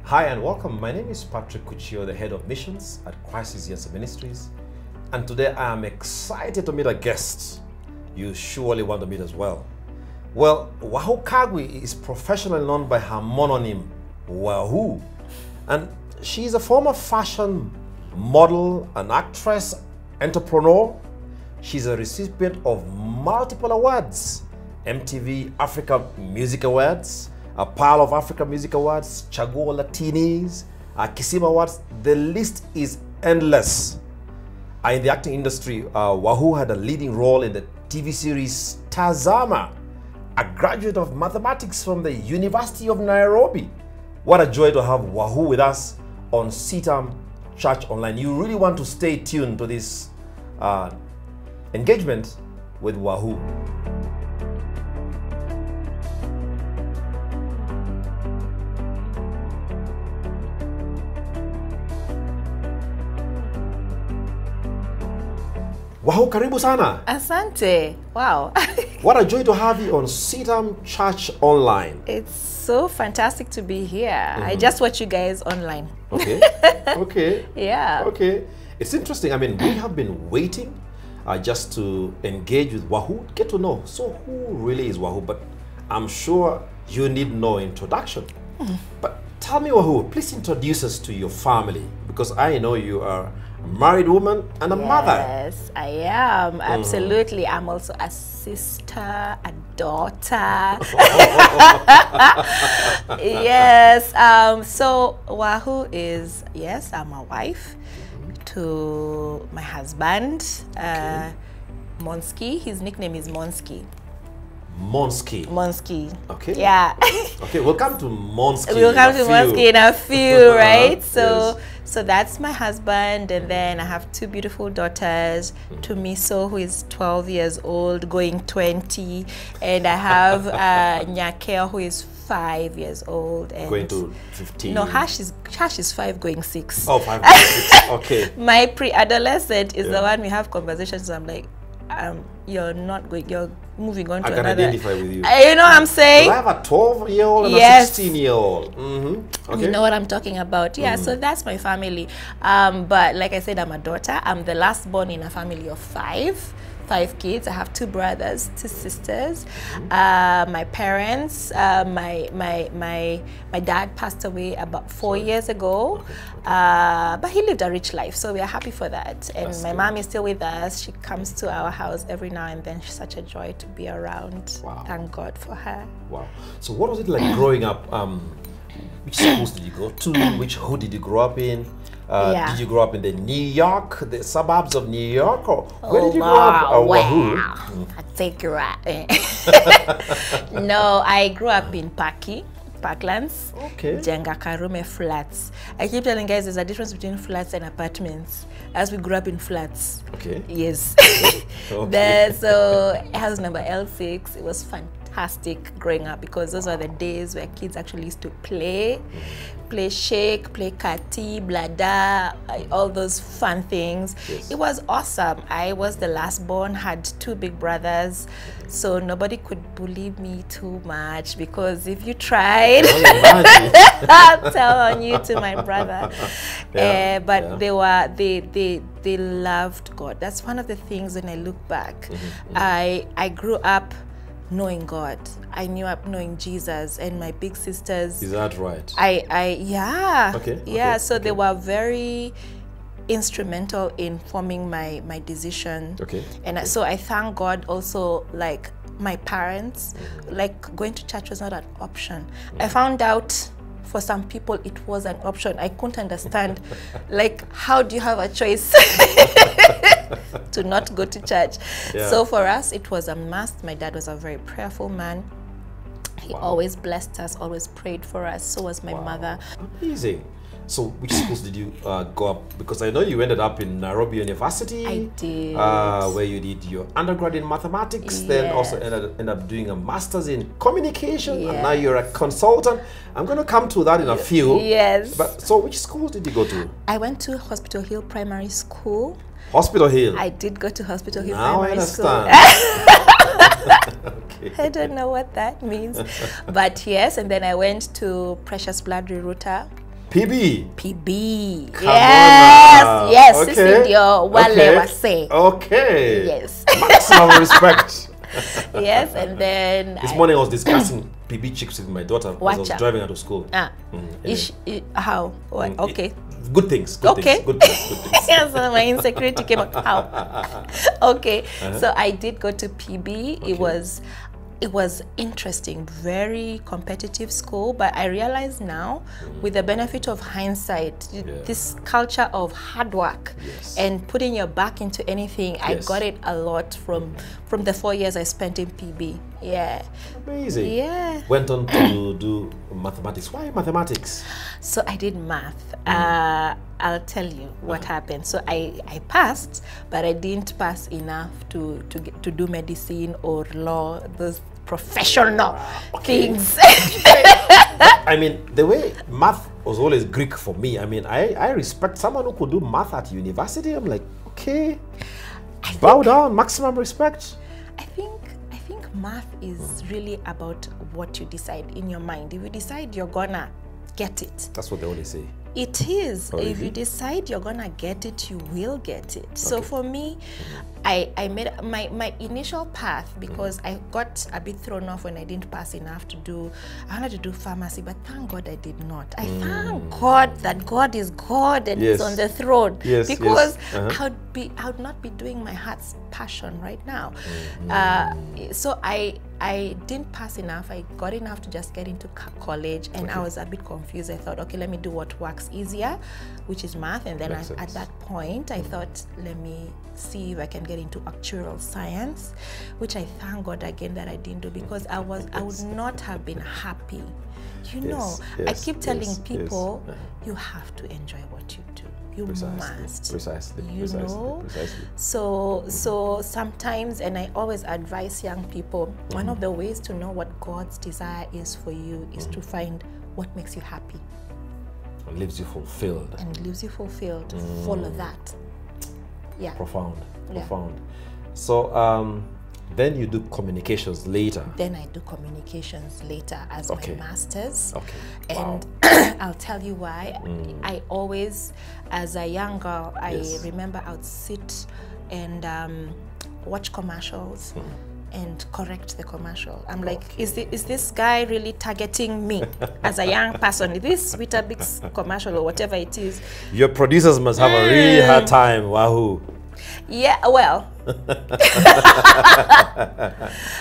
Hi and welcome. My name is Patrick Kuchio, the head of missions at Crisis Years Ministries. And today I am excited to meet a guest you surely want to meet as well. Well, Wahu Kagwi is professionally known by her mononym, Wahu. And she is a former fashion model, an actress, entrepreneur. She's a recipient of multiple awards: MTV Africa Music Awards, a Pearl of Africa Music Awards, Chaguo Latinis, Kisima Awards. The list is endless. In the acting industry, Wahu had a leading role in the TV series Tazama, a graduate of mathematics from the University of Nairobi. What a joy to have Wahu with us on CITAM Church Online. You really want to stay tuned to this engagement with Wahu. Wahu, karibu sana. Asante. Wow. What a joy to have you on CITAM Church Online. It's so fantastic to be here. I just watch you guys online. Okay. Okay. Yeah. Okay. It's interesting. I mean, we have been waiting just to engage with Wahu, get to know. So who really is Wahu? But I'm sure you need no introduction. But tell me, Wahu, please introduce us to your family, because I know you are a married woman and a mother. Yes, I am. Absolutely. I'm also a sister, a daughter. Yes. So Wahu is, yes, I'm a wife to my husband, Monski. His nickname is Monski. Monski. Monski. Okay. Yeah. Okay, we'll come to Monski. We'll come to Monski in a few, right? So, yes. So that's my husband, and then I have two beautiful daughters, Tumiso, who is 12 years old, going 20, and I have Nyakeo, who is 5 years old, and going to 15. No, Hash is 5, going 6. Oh, 5 going 6. Okay. My pre-adolescent is the one we have conversations. So I'm like, you're not going. You're moving on to another. I can identify with you. You know what I'm saying? I have a 12-year-old and a 16-year-old. Okay. You know what I'm talking about. Yeah, so that's my family. But like I said, I'm a daughter. I'm the last born in a family of 5 kids. I have 2 brothers, 2 sisters. My parents, my dad passed away about 4 years ago, but he lived a rich life, so we are happy for that. And my mom is still with us. She comes to our house every now and then. She's such a joy to be around. Wow. Thank God for her. Wow. So what was it like growing up? Which schools did you go to? Which hood did you grow up in? Did you grow up in the New York, the suburbs of New York, or where did you grow up? I take you right. No, I grew up in Parklands, Jenga Karume flats. I keep telling guys there's a difference between flats and apartments, as we grew up in flats. Okay. Yes. Okay. So house number L6, it was fantastic growing up, because those were the days where kids actually used to play shake, play kati, blada, all those fun things. Yes. It was awesome. I was the last born, had 2 big brothers, so nobody could bully me too much, because if you tried, I'll tell on you to my brother. They loved God. That's one of the things when I look back. I grew up knowing God. I grew up knowing Jesus, and my big sisters. Is that right? Yeah. Okay. Yeah. So they were very instrumental in forming my decision. Okay. And so I thank God also, like my parents, like going to church was not an option. I found out for some people it was an option. I couldn't understand, like, how do you have a choice to not go to church? Yeah. So for us, it was a must. My dad was a very prayerful man. He always blessed us, always prayed for us. So was my mother. Amazing. So which schools did you go up? Because I know you ended up in Nairobi University. I did. Where you did your undergrad in mathematics, then also ended up doing a master's in communication, and now you're a consultant. I'm going to come to that in a few. Yes. But so which schools did you go to? I went to Hospital Hill Primary School. Hospital Hill? I did go to Hospital Hill now Primary School. Okay. I don't know what that means. But yes, and then I went to Precious Blood Rerouter. PB. PB. Come Yes, on now. yes. Okay. Sisi ndio wale Okay. wase. Okay. Yes. Maximum respect. Yes, and then This morning I was discussing PB chicks with my daughter as I was Watcha. driving her to school. Anyway. How? What? Okay. Good things. Good Okay. things. Good things. Good things. Yeah, so my insecurity came out. How? Okay. So I did go to PB. It was interesting, very competitive school, but I realize now, with the benefit of hindsight, this culture of hard work and putting your back into anything, I got it a lot from the 4 years I spent in PB. Yeah. Amazing. Yeah. Went on to do mathematics. Why mathematics? So I did math. I'll tell you what happened. So I passed, but I didn't pass enough to do medicine or law, those professional things. I mean, the way math was always Greek for me. I mean, I respect someone who could do math at university. I'm like, okay, bow down, maximum respect. I think math is really about what you decide in your mind. If you decide you're gonna get it, That's what they always say. it is. Oh, If really? you decide you're gonna get it, you will get it. So for me, I made my initial path, because I got a bit thrown off when I didn't pass enough to do. I wanted to do pharmacy, but thank God I did not. I thank God that God is God and He's on the throne. Yes, because yes. I would not be doing my heart's passion right now. So I didn't pass enough. I got enough to just get into college, and I was a bit confused. I thought, okay, let me do what works easier, which is math. And then at that point, I thought, let me see if I can get into actuarial science, which I thank God again that I didn't do, because I would not have been happy. You know, I keep telling people, you have to enjoy what you do. You must. Precisely. You know? So sometimes, and I always advise young people, one of the ways to know what God's desire is for you is to find what makes you happy. And leaves you fulfilled. And leaves you fulfilled. Follow that. Yeah. Profound. Yeah. Profound. So then you do communications later. Then I do communications later as my master's. Okay. And I'll tell you why. I always, as a young girl, I remember I would sit and watch commercials and correct the commercial. I'm like, is this guy really targeting me as a young person? Is this Weetabix commercial or whatever it is? Your producers must have a really hard time, Wahu. Yeah, well,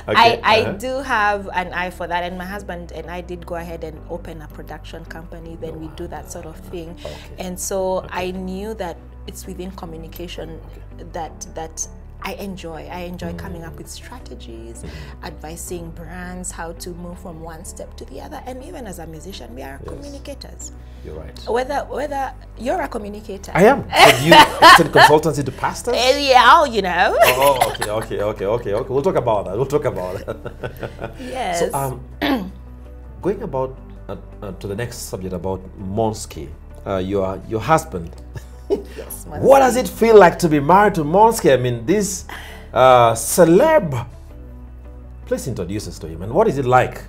I do have an eye for that, and my husband and I did go ahead and open a production company. Then we do that sort of thing, and so I knew that it's within communication that I enjoy coming up with strategies, advising brands how to move from one step to the other, and even as a musician, we are communicators. You're right. Whether you're a communicator, I am. So you send consultancy to pastors? Yeah, you know. Okay. We'll talk about that. Yes. So going about to the next subject about Monski, your husband. Yes, what does it feel like to be married to Monski? I mean, this celeb. Please introduce us to him, and what is it like?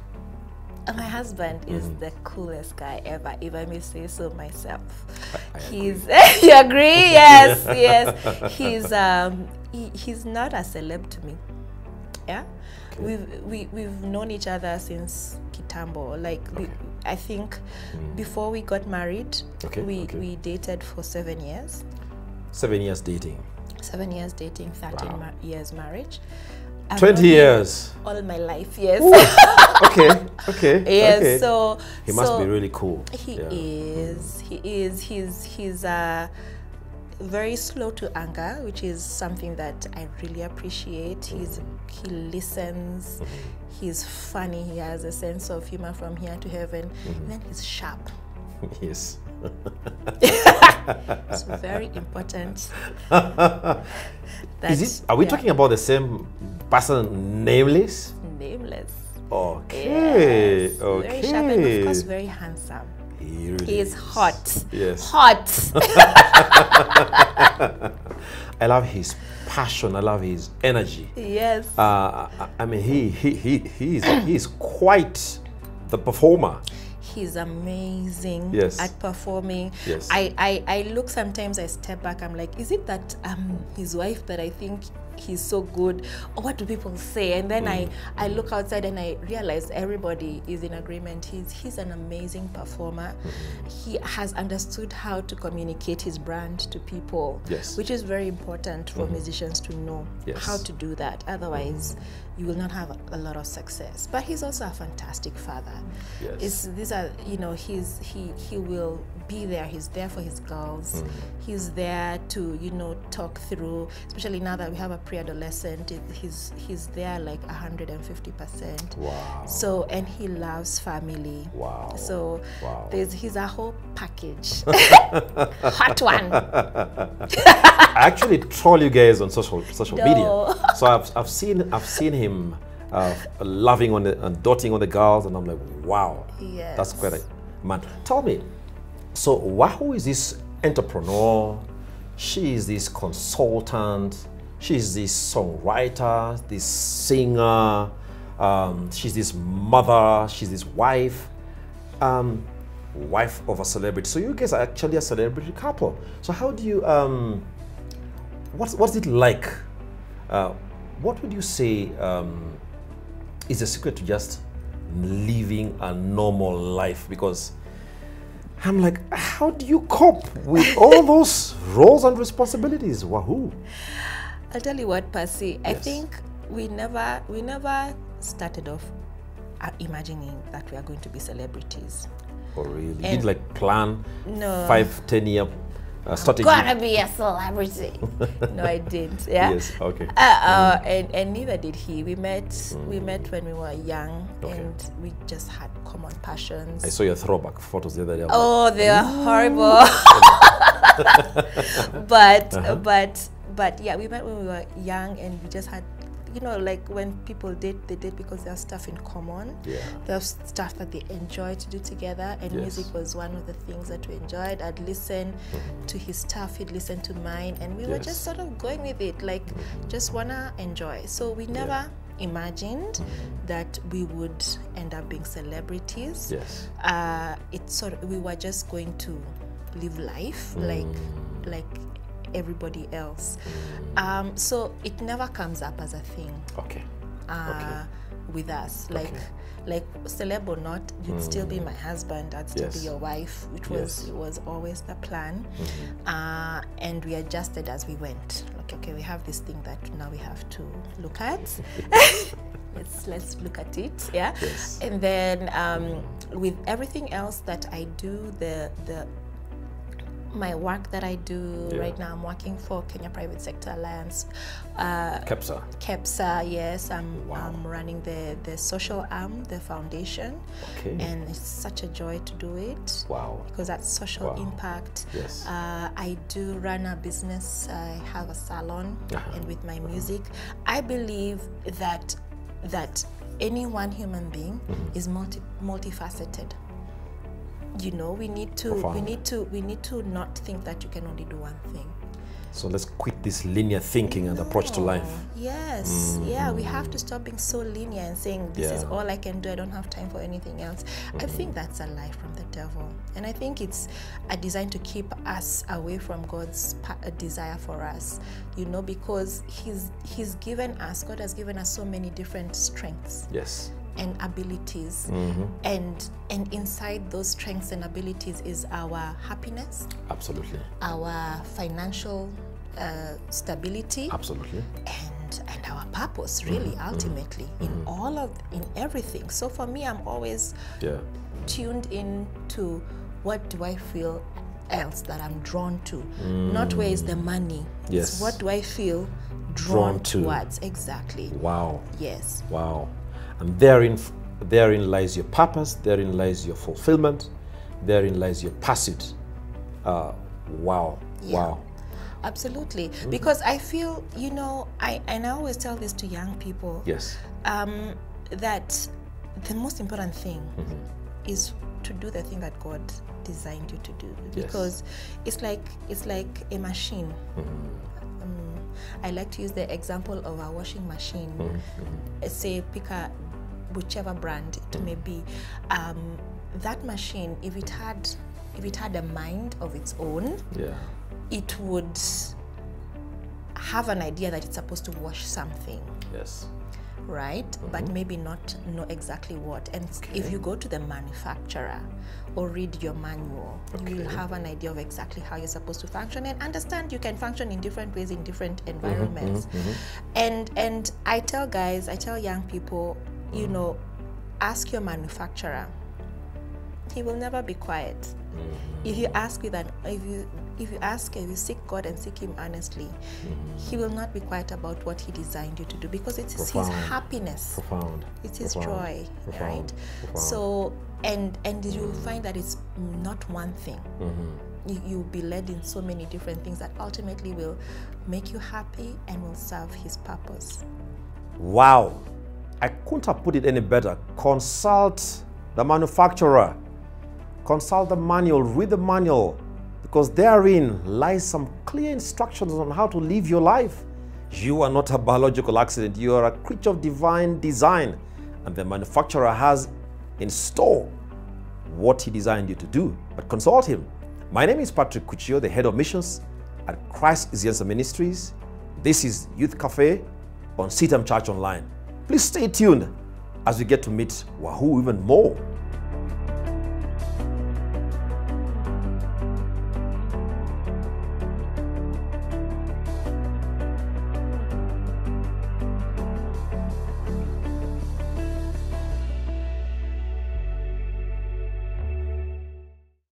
My husband is the coolest guy ever, if I may say so myself. He's you agree? Yes, yes. He's not a celeb to me. Yeah. We've known each other since Kitambo. Like I think before we got married, we dated for 7 years. 7 years dating. 7 years dating, 13 years marriage. 20 years. All my life, yes. Okay. Yes, so he must be really cool. He is. He's very slow to anger, which is something that I really appreciate. He listens. He's funny. He has a sense of humor from here to heaven. And then he's sharp. Yes. It's very important. Are we talking about the same person, nameless? Nameless. Okay. Yes. Very sharp and of course very handsome. He is hot. Yes. Hot. I love his passion. I love his energy. Yes. I mean, he's quite the performer. He's amazing at performing. I look sometimes, I step back, I'm like, is it that his wife that I think he's so good, or what do people say? And then I look outside and I realize everybody is in agreement. He's an amazing performer. He has understood how to communicate his brand to people, which is very important for musicians to know how to do that. Otherwise, you will not have a lot of success. But he's also a fantastic father. These are, you know, he will be there. He's there for his girls. He's there to, you know, talk through, especially now that we have a pre-adolescent. He's there like 150%. Wow. So, and he loves family. Wow. So he's a whole package. Hot one. I actually troll you guys on social media. So I've seen him loving on and doting on the girls, and I'm like, wow, that's quite a man. Tell me, so Wahu is this entrepreneur, she is this consultant, she's this songwriter, this singer, she's this mother, she's this wife, wife of a celebrity. So you guys are actually a celebrity couple. So how do you, what's it like? What would you say is the secret to just living a normal life? Because I'm like, how do you cope with all those roles and responsibilities? Wahoo! I'll tell you what, Percy. I think we never started off imagining that we are going to be celebrities. Oh, really? You didn't like plan 5-10 year strategy? I'm gonna be a celebrity. No, I didn't. Yeah. Yes. Okay. And neither did he. We met when we were young, and we just had common passions. I saw your throwback photos the other day. Oh, they are horrible. But yeah, we met when we were young, and we just had, you know, like when people date, they date because they have stuff in common. Yeah. They have stuff that they enjoy to do together, and music was one of the things that we enjoyed. I'd listen to his stuff, he'd listen to mine, and we were just sort of going with it, like just wanna enjoy. So we never imagined that we would end up being celebrities. Yes. It's sort of, we were just going to live life like everybody else. So it never comes up as a thing. Okay. With us, like celeb or not, you'd still be my husband, I'd still be your wife, which was always the plan. And we adjusted as we went. Like, okay, we have this thing that now we have to look at. Let's look at it, And then with everything else that I do, my work that I do right now, I'm working for Kenya Private Sector Alliance. KEPSA, yes. I'm running the social arm, the foundation. Okay. And it's such a joy to do it. Wow. Because that's social impact. Yes. I do run a business. I have a salon, and with my music, I believe that any one human being is multifaceted. You know, we need to not think that you can only do one thing. So let's quit this linear thinking and approach to life. Yes, yeah, we have to stop being so linear and saying this is all I can do, I don't have time for anything else. I think that's a lie from the devil, and I think it's a design to keep us away from God's desire for us. You know, because He's given us, God has given us so many different strengths. Yes. And abilities, and inside those strengths and abilities is our happiness. Absolutely. Our financial stability. Absolutely. And our purpose, really, ultimately, in everything. So for me, I'm always tuned into what do I feel else that I'm drawn to, not where is the money. Yes. It's what do I feel drawn towards? Exactly. Wow. Yes. Wow. And therein lies your purpose, therein lies your fulfillment, therein lies your pursuit. Wow. Yeah. Wow. Absolutely. Because I feel, you know, and I always tell this to young people. Yes. That the most important thing is to do the thing that God designed you to do. Because it's like a machine. I like to use the example of a washing machine. Say pick whichever brand it may be. that machine, if it had a mind of its own, it would have an idea that it's supposed to wash something. Yes. Right? But maybe not know exactly what. And if you go to the manufacturer or read your manual, you will have an idea of exactly how you're supposed to function and understand you can function in different ways in different environments. And I tell young people, you know, ask your manufacturer. He will never be quiet. If you ask if you seek God and seek Him honestly, He will not be quiet about what He designed you to do, because it's His happiness. It's His joy, right? So, and you'll find that it's not one thing. You'll be led in so many different things that ultimately will make you happy and will serve His purpose. Wow, I couldn't have put it any better. Consult the manufacturer. Consult the manual, read the manual, because therein lies some clear instructions on how to live your life. You are not a biological accident. You are a creature of divine design, and the manufacturer has in store what he designed you to do. But consult him. My name is Patrick Kuchio, the head of missions at Christ is the Answer Ministries. This is Youth Cafe on CITAM Church Online. Please stay tuned as we get to meet Wahu even more.